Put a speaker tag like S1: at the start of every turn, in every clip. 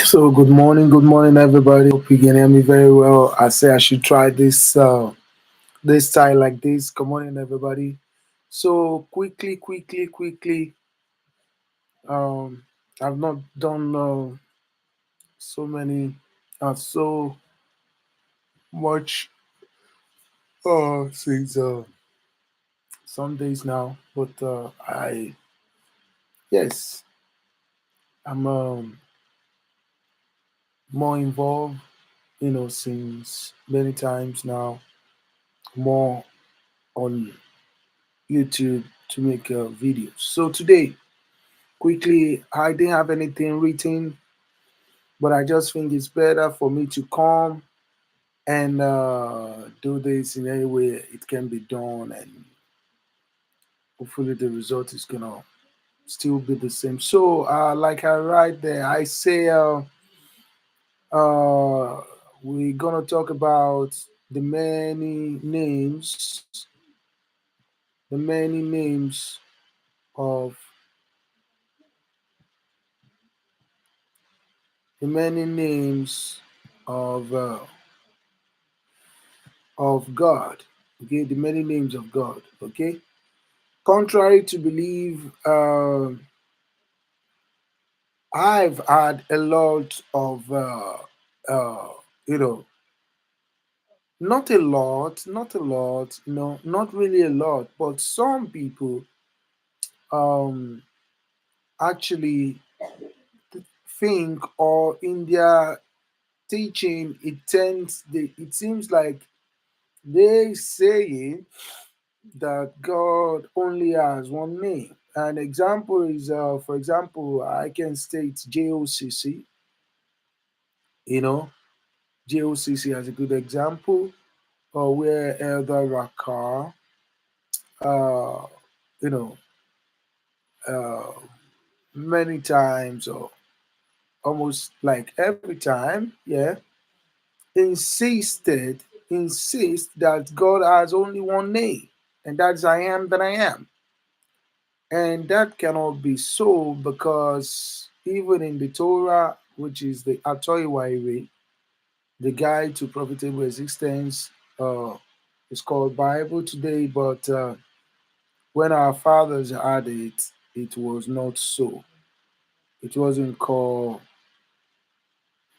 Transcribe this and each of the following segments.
S1: So good morning, everybody. Hope you can hear me very well. I say I should try this style like this. Good morning, everybody. So quickly. Um, I've not done so many, so much since some days now. But I yes, I'm more involved. Since many times now, more on YouTube to make videos. So today, quickly, I didn't have anything written, but I just think it's better for me to come and do this in any way it can be done, and hopefully the result is gonna still be the same. So, like I write there, I say uh, we're gonna talk about the many names, the many names of the many names of uh, of God. Okay, the many names of God. Okay, contrary to belief, I've had a lot of, uh, you know, not really a lot, but some people um, actually think, or in their teaching, it seems like they say that God only has one name. An example is, for example, I can state JOCC. You know, JOCC as a good example, or where Elder Rakar, uh, you know, uh, many times or almost like every time, yeah, insisted, insist that God has only one name, and that's I am that I am. And that cannot be so because even in the Torah, which is the Atoiwaiwe, the guide to profitable existence, is called Bible today, but when our fathers had it, it was not so. It wasn't called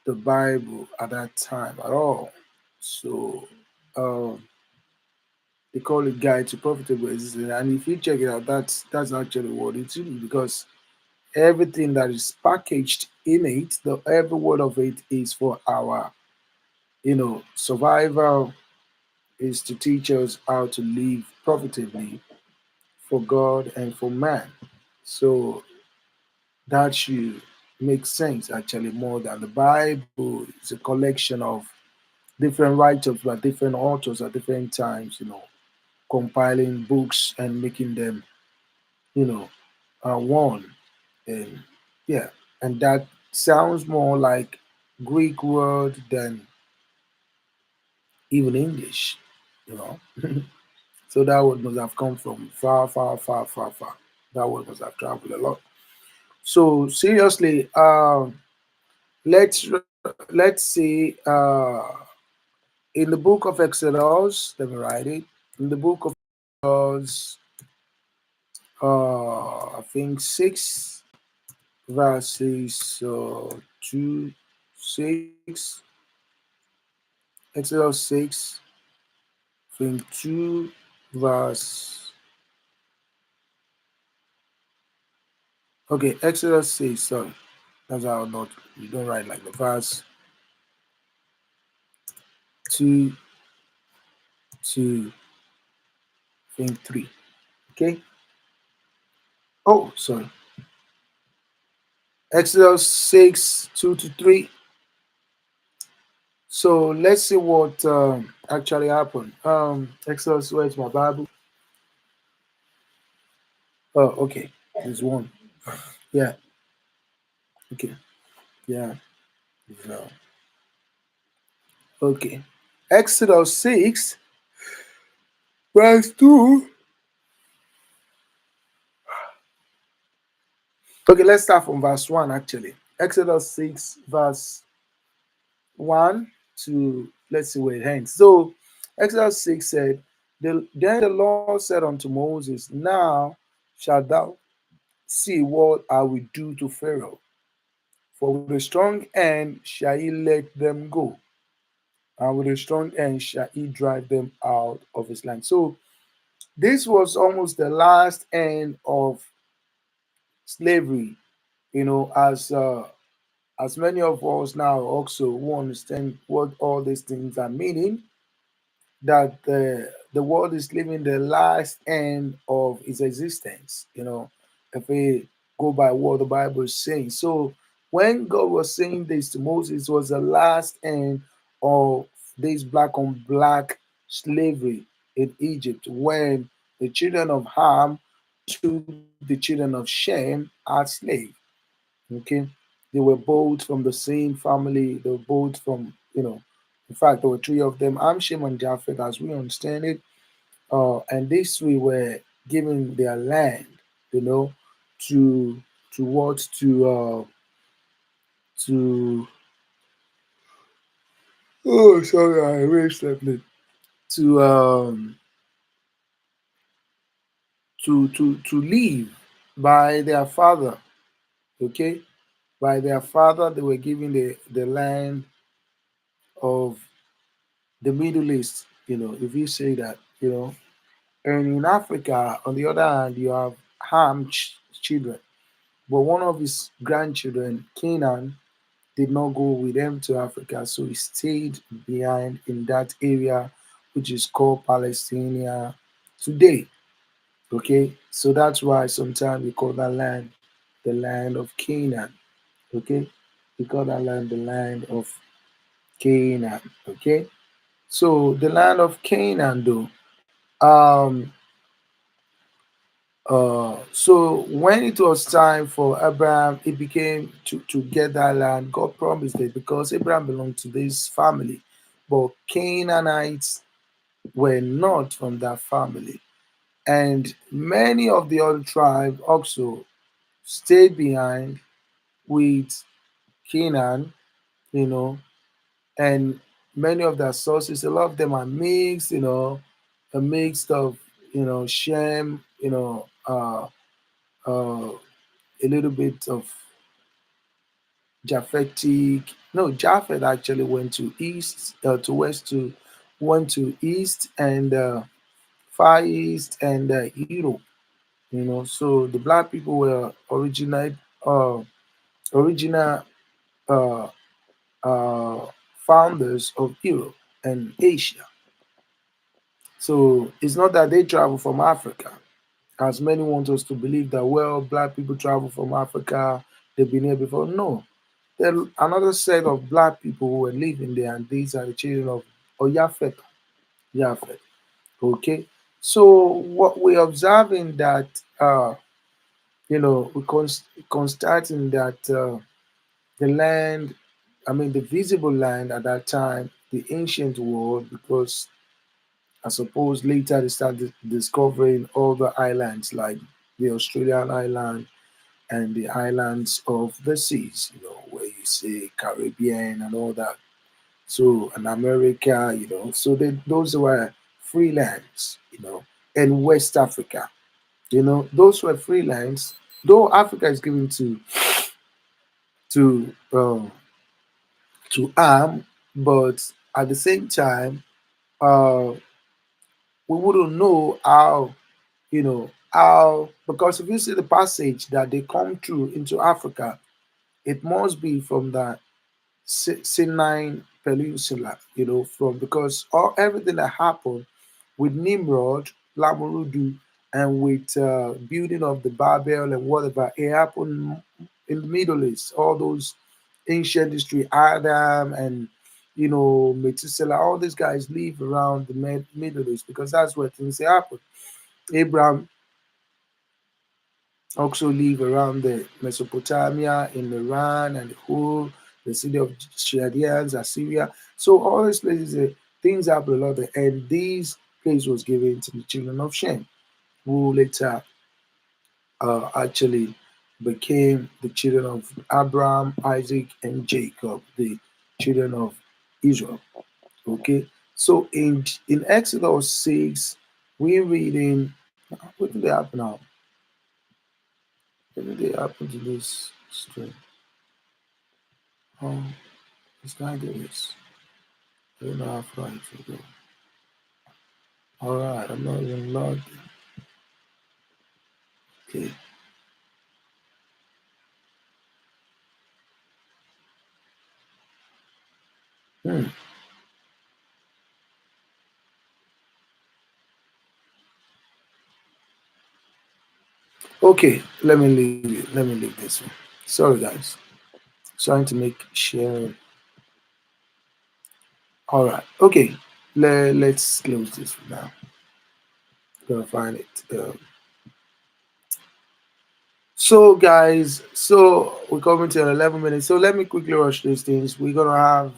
S1: the Bible at that time at all. So they call it Guide to Profitable Existence. And if you check it out, that's actually what it is because everything that is packaged in it, the every word of it is for our, survival, is to teach us how to live profitably for God and for man. So that should make sense actually more than the Bible is a collection of different writers by different authors at different times, compiling books and making them, you know, one. And yeah, and that sounds more like Greek word than even English, you know. So that word must have come from far. That word must have traveled a lot. So seriously, let's see. In the book of Exodus, let me write it. In the book of Exodus, I think 6 verses 2 6. Exodus 6, I think 2 verse. Okay, Exodus 6. Sorry, that's how not you don't write like the verse 2 to I think 3. Okay. Oh, sorry. Exodus 6 2 to 3. So let's see what actually happened. Exodus, where's my Bible? Oh, okay. There's one. Yeah. Okay. Yeah. No. Okay. Exodus 6, verse 2. Okay, let's start from verse 1 actually. Exodus 6, verse 1 to, let's see where it ends. So Exodus 6 said, Then the Lord said unto Moses, Now shalt thou see what I will do to Pharaoh, for with a strong hand shall he let them go, and with a strong hand shall he drive them out of his land. So this was almost the last end of slavery, as many of us now also who understand what all these things are meaning, that the world is living the last end of its existence, if we go by what the Bible is saying. So when God was saying this to Moses, it was the last end of this black on black slavery in Egypt, when the children of Ham took the children of Shem as slaves. Okay, they were both from the same family. They were both from, in fact, there were three of them, Am, Shem, and Japheth, as we understand it. And these three were given their land, you know, to what to oh sorry, I erased that plate. To to live by their father. Okay, by their father, they were given the land of the Middle East. If you say that, and in Africa, on the other hand, you have Ham children. But one of his grandchildren, Canaan, did not go with them to Africa, so he stayed behind in that area, which is called Palestine today. Okay, so that's why sometimes we call that land the land of Canaan. Okay, we call that land the land of Canaan. Okay, so the land of Canaan, though. Um, so when it was time for Abraham, it became to get that land. God promised it because Abraham belonged to this family, but Canaanites were not from that family, and many of the other tribes also stayed behind with Canaan, you know, and many of their sources, a lot of them are mixed, a mix of Shem, uh, a little bit of Japhetic. No, Japhet actually went to east, to west, to went to east and far east and Europe. So the black people were original uh, uh, founders of Europe and Asia. So it's not that they travel from Africa, as many want us to believe that, well, black people travel from Africa, they've been here before. No, there are another set of black people who were living there, and these are the children of Oyafet. Yafet. Okay. So what we're observing that, we're constating that the land, I mean, the visible land at that time, the ancient world, because I suppose later they started discovering all the islands like the Australian island and the islands of the seas, where you say Caribbean and all that. So, and America, so those were free lands, and West Africa, those were free lands. Though Africa is given to arm, but at the same time, uh, we wouldn't know how, because if you see the passage that they come through into Africa, it must be from the Sinai Peninsula, from, because all everything that happened with Nimrod, Lamurudu, and with building of the Babel and whatever, it happened in the Middle East. All those ancient history, Adam and Methuselah, all these guys live around the Middle East because that's where things happen. Abraham also live around the Mesopotamia in Iran and the whole the city of Chaldeans, Assyria. So all these places, things happen a lot there. And this place was given to the children of Shem, who later actually became the children of Abraham, Isaac, and Jacob, the children of Israel. Okay, so in Exodus 6, we're reading. What did they happen now? What did they happen to this string? Oh, it's not doing this. I don't know how far it will go. All right, I'm not even logged in. Okay. Hmm. Okay, let me leave it. Let me leave this one. Sorry, guys. Trying to make sharing. All right. Okay. Let's close this for now. Gonna find it. So, guys, so we're coming to 11 minutes. So let me quickly rush these things. We're gonna have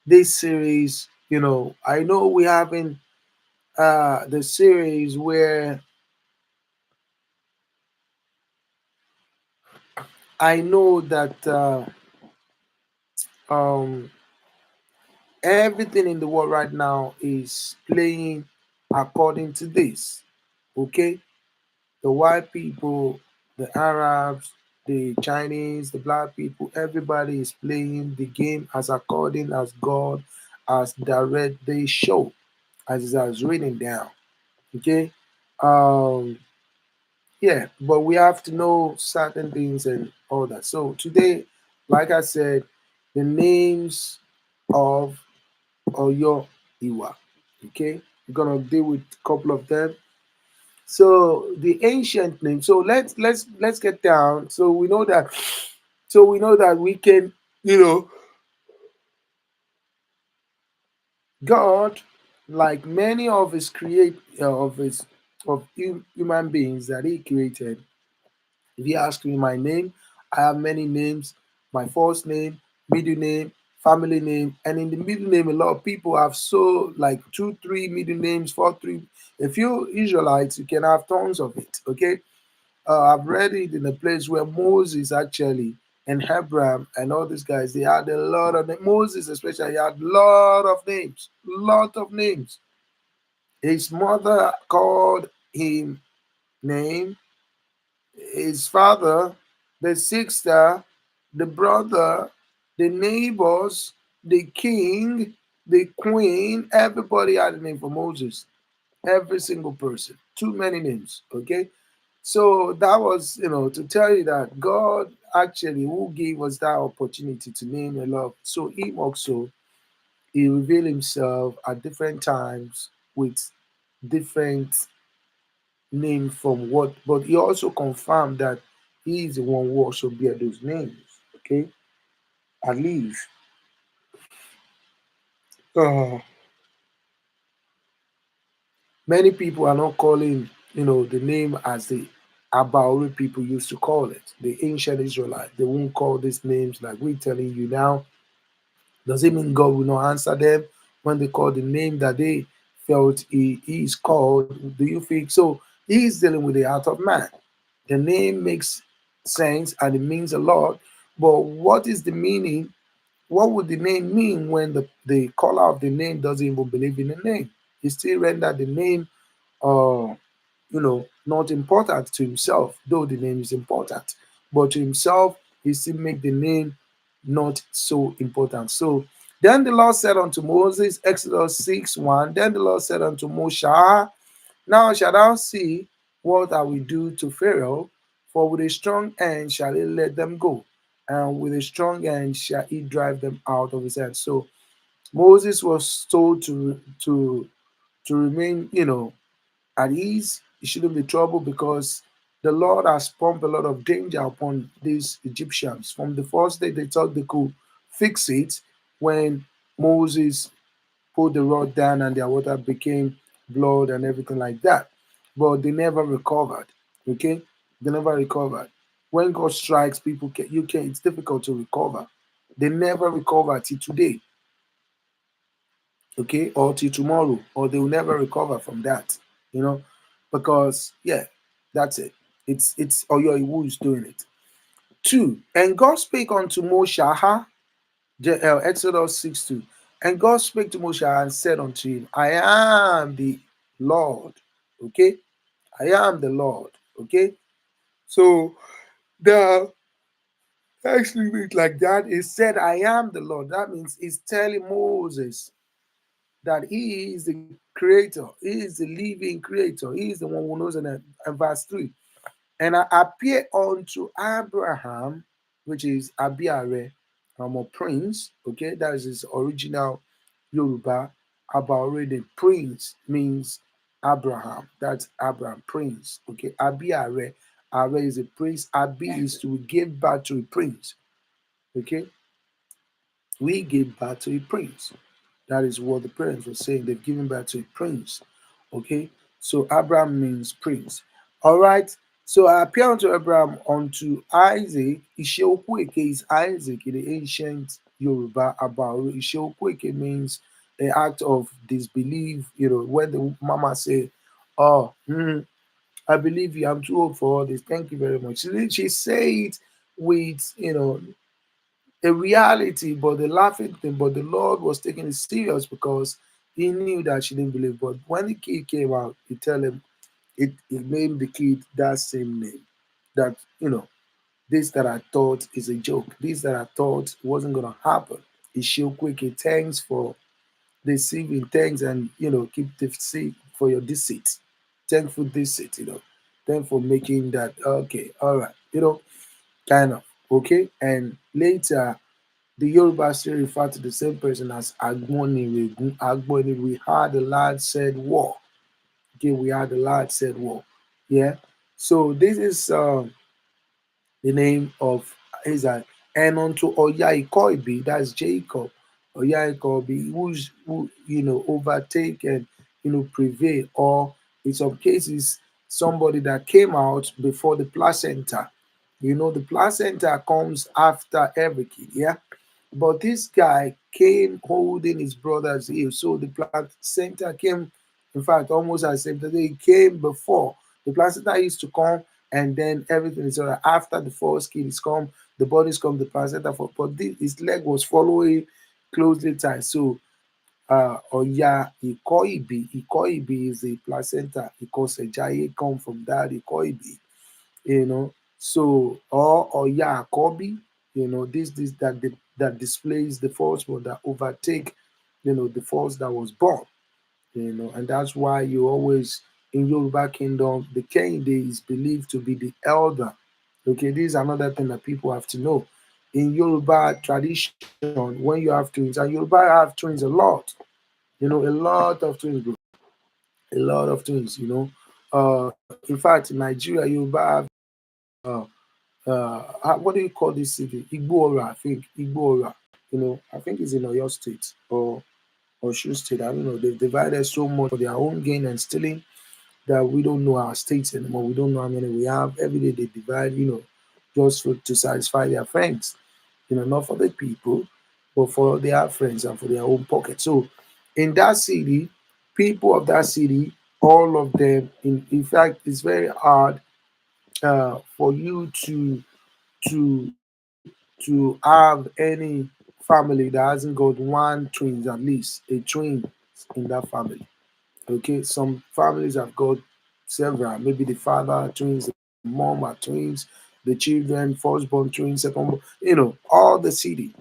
S1: this series. I know we having the series where I know that um everything in the world right now is playing according to this. Okay, the white people, the Arabs, the Chinese, the black people, everybody is playing the game as according as God has direct they show, as it has written down. Okay. Um yeah, but we have to know certain things and all that. So today, like I said, the names of Oyo Iwa. Okay, we're gonna deal with a couple of them. So the ancient name. So let's get down. So we know that. So we know that we can, you know, God, like many of his human beings that he created. If you ask me my name, I have many names. My first name, middle name, family name, and in the middle name, a lot of people have so like two, three middle names, four, three. If you Israelites, you can have tons of it. Okay, I've read it in a place where Moses actually and Abraham and all these guys they had a lot of Moses especially had a lot of names. His mother called him name, his father, the sister, the brother, the neighbors, the king, the queen. Everybody had a name for Moses. Every single person. Too many names. Okay. So that was, to tell you that God actually who gave us that opportunity to name a lot. So him also, he revealed himself at different times with different names from what, but he also confirmed that he is the one who also bear those names. Okay, at least uh, many people are not calling, the name as the Abaori people used to call it, the ancient Israelite. They won't call these names like we're telling you now. Does it mean God will not answer them when they call the name that they felt he is called? Do you think so? He is dealing with the heart of man. The name makes sense and it means a lot, but what is the meaning? What would the name mean when the caller of the name doesn't even believe in the name? He still render the name uh not important to himself, though the name is important. But to himself, he still make the name not so important. So then the Lord said unto Moses, Exodus 6:1, then the Lord said unto Moshe, now shalt thou see what I will do to Pharaoh, for with a strong hand shall he let them go, and with a strong hand shall he drive them out of his hand. So Moses was told to remain, at ease. It shouldn't be trouble because the Lord has pumped a lot of danger upon these Egyptians. From the first day they thought they could fix it when Moses put the rod down and their water became blood and everything like that. But they never recovered. Okay? They never recovered. When God strikes, people can you can it's difficult to recover. They never recover till today, okay, or till tomorrow, or they will never recover from that, because yeah, that's it. It's Oyo who is doing it. 2. And God spake unto Moshe, Exodus 6 2. And God spake to Moshe and said unto him, I am the Lord. Okay? I am the Lord. Okay? So the actually read like that. It said, I am the Lord. That means it's telling Moses that he is the creator, he is the living creator, he is the one who knows. And verse 3. And I appear unto Abraham, which is Abiare, or prince. Okay, that is his original Yoruba. Abaore, prince means Abraham. That's Abraham, prince. Okay, Abiare. Are is a prince. Abi is to give birth to a prince. Okay, we gave birth to a prince. That is what the parents were saying. They've given birth to a prince. Okay, so Abraham means prince. All right. So I appear unto Abraham unto Isaac. Isheokweke is Isaac in the ancient Yoruba about Isheokweke means an act of disbelief. You know, when the mama say, "Oh, I believe you. I'm too old for all this. Thank you very much." She say it with a reality, but the laughing thing. But the Lord was taking it serious because he knew that she didn't believe. But when the kid came out, he tell him it named the kid that same name. That this that I thought is a joke. This that I thought wasn't gonna happen. He show quick. Thanks for deceiving. Thanks and keep the seat for your deceit. Thankful deceit. Thanks for making that okay. All right. Kind of okay. And later the Yoruba still refer to the same person as Agboniregun. Agboni, we heard the lad said war. Okay, we heard the lad said war. Yeah. So this is the name of Isaac. And unto Oyaikobi, that's Jacob. Oyaikobi, who overtake and prevail, or in some cases somebody that came out before the placenta. The placenta comes after every kid, yeah. But this guy came holding his brother's heel. So the placenta came, in fact, almost at the same time. He came before. The placenta used to come, and then everything is all right. After the first kid is come, the body's come, the placenta for. But his leg was following closely tied. So, Oya Ikoibi is the placenta. Ikosejaye come from that Ikoibi so or yeah Kobe, this that displays the firstborn that overtake the first that was born, and that's why you always in Yoruba kingdom the Kehinde is believed to be the elder. Okay, this is another thing that people have to know. In Yoruba tradition, when you have twins, and Yoruba have twins a lot, a lot of twins, bro, a lot of twins, in fact in Nigeria Yoruba have uh, what do you call this city? Igboora, I think. Igboora. I think it's in Oyo State or Osun State. I don't know. They've divided so much for their own gain and stealing that we don't know our states anymore. We don't know how many we have. Every day they divide, just to satisfy their friends. Not for the people, but for their friends and for their own pocket. So in that city, people of that city, all of them, in fact, it's very hard for you to have any family that hasn't got one twins at least a twin in that family. Okay, some families have got several. Maybe the father are twins, the mom are twins, the children, firstborn twins, secondborn. All the city.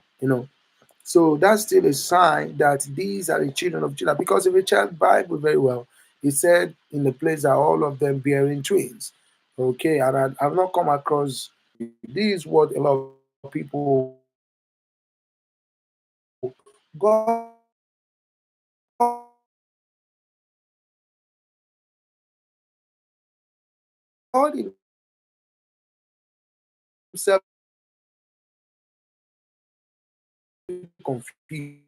S1: So that's still a sign that these are the children of Judah. Because if you check Bible very well, it said in the place that all of them bearing twins. Okay, and I've not come across this is what a lot of people God Himself confused